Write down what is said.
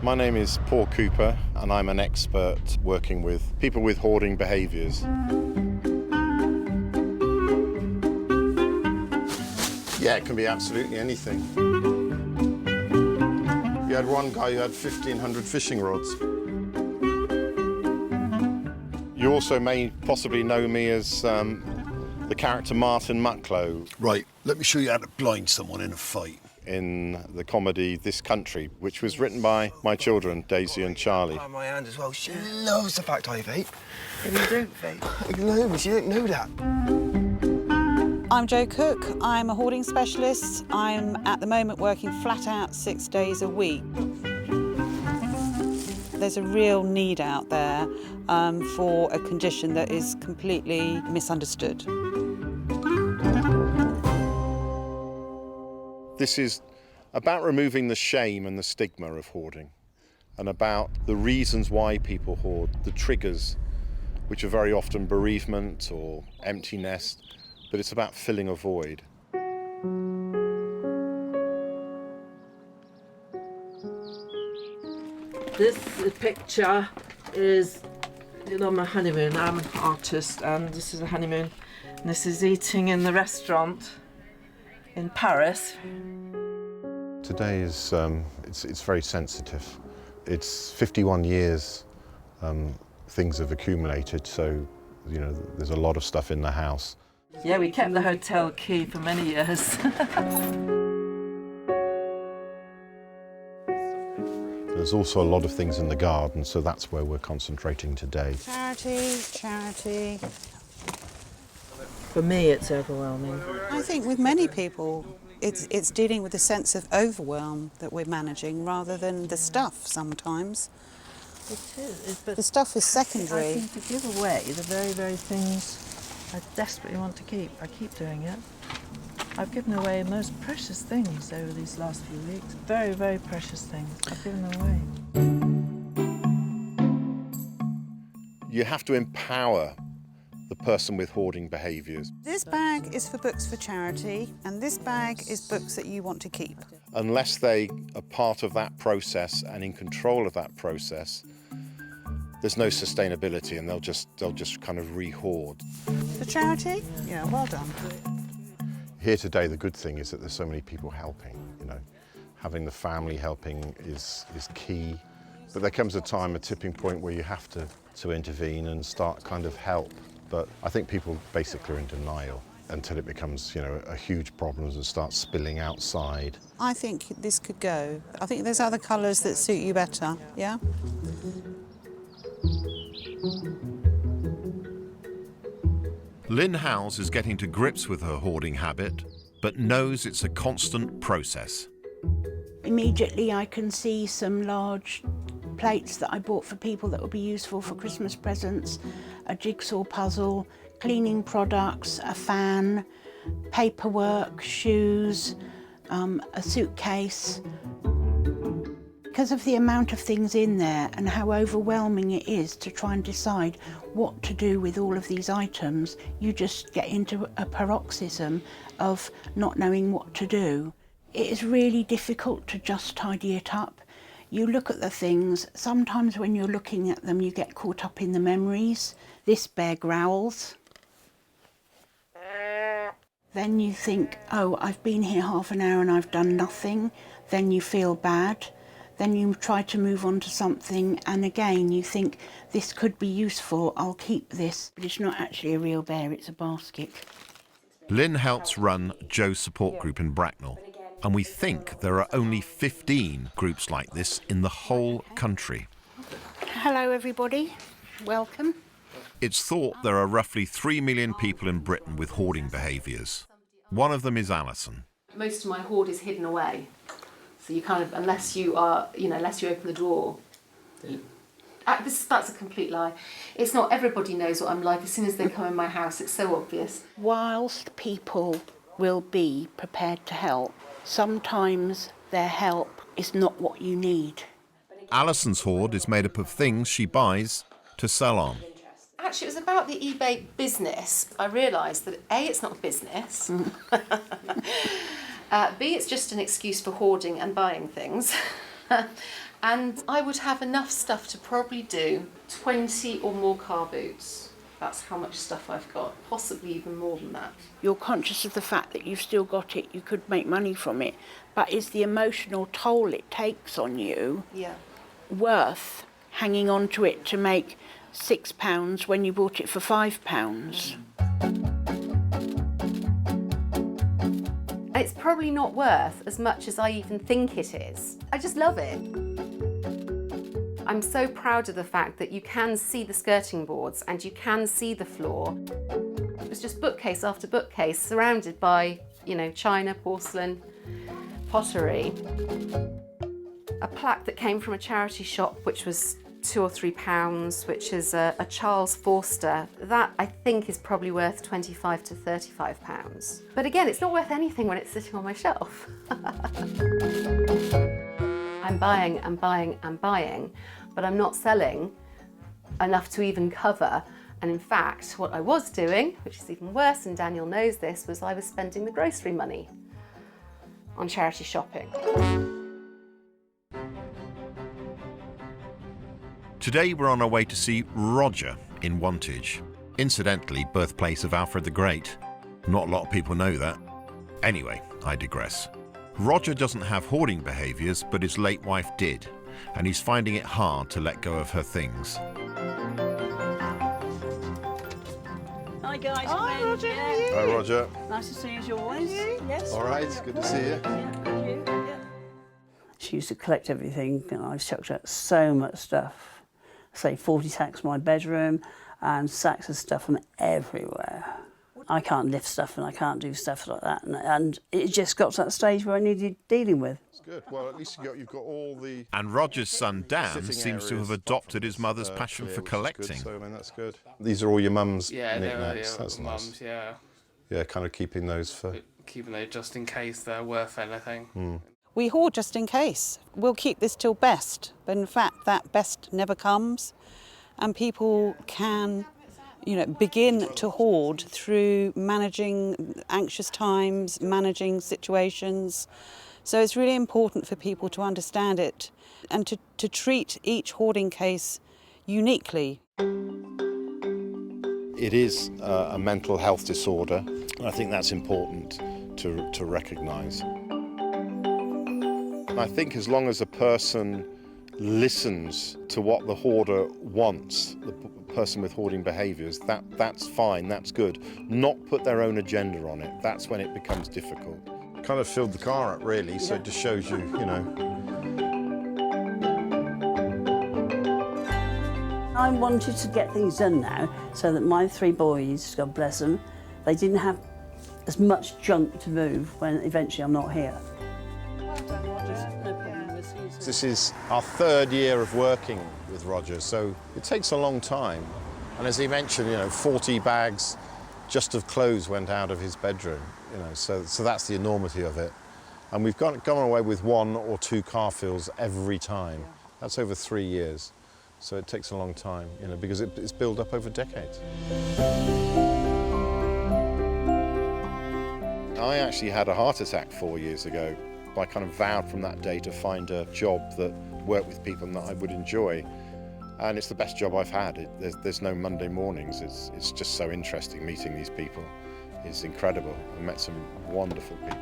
My name is Paul Cooper and I'm an expert working with people with hoarding behaviours. Yeah, it can be absolutely anything. You had one guy who had 1,500 fishing rods. You also may possibly know me as the character Martin Mucklow. Right, let me show you how to blind someone in a fight. In the comedy This Country, which was written by my children, Daisy and Charlie. Oh, my hand as well. She loves the fact I vape. And you don't vape? No, but she don't know that. I'm Cooke. I'm a hoarding specialist. I'm at the moment working flat out 6 days a week. There's a real need out there for a condition that is completely misunderstood. This is about removing the shame and the stigma of hoarding, and about the reasons why people hoard, the triggers, which are very often bereavement or empty nest, but it's about filling a void. This picture is, my honeymoon. I'm an artist, and this is a honeymoon. And this is eating in the restaurant in Paris. Today is it's very sensitive. It's 51 years things have accumulated, so there's a lot of stuff in the house. Yeah, we kept the hotel key for many years. There's also a lot of things in the garden, so that's where we're concentrating today. Charity. For me, it's overwhelming. I think with many people, it's dealing with a sense of overwhelm that we're managing rather than the stuff sometimes. It is, but the stuff is secondary. I think to give away the very, very things I desperately want to keep, I keep doing it. I've given away most precious things over these last few weeks. Very, very precious things I've given away. You have to empower the person with hoarding behaviours. This bag is for books for charity, and this bag is books that you want to keep. Unless they are part of that process and in control of that process, there's no sustainability, and they'll just kind of re-hoard. For charity? Yeah, well done. Here today, the good thing is that there's so many people helping. Having the family helping is key. But there comes a time, a tipping point, where you have to intervene and start kind of help. But I think people basically are in denial until it becomes, a huge problem and starts spilling outside. I think this could go. I think there's other colours that suit you better, yeah? Lynn Howes is getting to grips with her hoarding habit, but knows it's a constant process. Immediately I can see some large plates that I bought for people that would be useful for Christmas presents, a jigsaw puzzle, cleaning products, a fan, paperwork, shoes, a suitcase. Because of the amount of things in there and how overwhelming it is to try and decide what to do with all of these items, you just get into a paroxysm of not knowing what to do. It is really difficult to just tidy it up. You look at the things, sometimes when you're looking at them you get caught up in the memories. This bear growls. Then you think, oh, I've been here half an hour and I've done nothing. Then you feel bad. Then you try to move on to something, and again you think, this could be useful, I'll keep this. But it's not actually a real bear, it's a basket. Lynn helps run Joe's support group in Bracknell, and we think there are only 15 groups like this in the whole country. Hello everybody, welcome. It's thought there are roughly 3 million people in Britain with hoarding behaviours. One of them is Alison. Most of my hoard is hidden away. So you kind of, unless you open the drawer. That's a complete lie. It's not, everybody knows what I'm like. As soon as they come in my house, it's so obvious. Whilst people will be prepared to help, sometimes their help is not what you need. Alison's hoard is made up of things she buys to sell on. Actually, it was about the eBay business. I realised that A, it's not a business. B, it's just an excuse for hoarding and buying things. And I would have enough stuff to probably do 20 or more car boots. That's how much stuff I've got, possibly even more than that. You're conscious of the fact that you've still got it, you could make money from it, but is the emotional toll it takes on you worth hanging on to it to make £6 when you bought it for £5? It's probably not worth as much as I even think it is. I just love it. I'm so proud of the fact that you can see the skirting boards and you can see the floor. It was just bookcase after bookcase surrounded by, you know, china, porcelain, pottery. A plaque that came from a charity shop which was £2 or £3, which is a Charles Forster. That I think is probably worth £25 to £35. But again, it's not worth anything when it's sitting on my shelf. I'm buying and buying and buying, but I'm not selling enough to even cover. And in fact, what I was doing, which is even worse, and Daniel knows this, was I was spending the grocery money on charity shopping. Today we're on our way to see Roger in Wantage. Incidentally, birthplace of Alfred the Great. Not a lot of people know that. Anyway, I digress. Roger doesn't have hoarding behaviours, but his late wife did, and he's finding it hard to let go of her things. Hi guys. Hi, Roger, how are you? Hi, Roger. Nice to see you as always. Yes. All right, good to see you. Yeah, thank you. Yeah. She used to collect everything, and I've chucked out so much stuff. Say 40 sacks from my bedroom and sacks of stuff from everywhere. I can't lift stuff and I can't do stuff like that, and it just got to that stage where I needed dealing with. It's good. Well, at least you've got all the... And Roger's son Dan sitting seems to areas have adopted his mother's apart passion from for the clear, which is collecting. good. So, I mean, that's good. These are all your mum's Yeah, knickknacks. they were That's nice. mum's, yeah. Yeah, kind of keeping those for... Keeping those just in case they're worth anything. We hoard just in case. We'll keep this till best, but in fact that best never comes, and people can, you know, begin to hoard through managing anxious times, managing situations. So it's really important for people to understand it and to treat each hoarding case uniquely. It is a mental health disorder, and I think that's important to recognise. I think as long as a person listens to what the hoarder wants, the person with hoarding behaviours, that's fine, that's good. Not put their own agenda on it, that's when it becomes difficult. Kind of filled the car up really, so it just shows you, you know. I wanted to get things done now so that my 3 boys, God bless them, they didn't have as much junk to move when eventually I'm not here. This is our 3rd year of working with Roger, so it takes a long time. And as he mentioned, you know, 40 bags just of clothes went out of his bedroom, you know, so that's the enormity of it. And we've gone away with 1 or 2 car fills every time. That's over 3 years. So it takes a long time, you know, because it's built up over decades. I actually had a heart attack 4 years ago. I kind of vowed from that day to find a job that worked with people and that I would enjoy. And it's the best job I've had. There's no Monday mornings. It's just so interesting meeting these people. It's incredible. I met some wonderful people.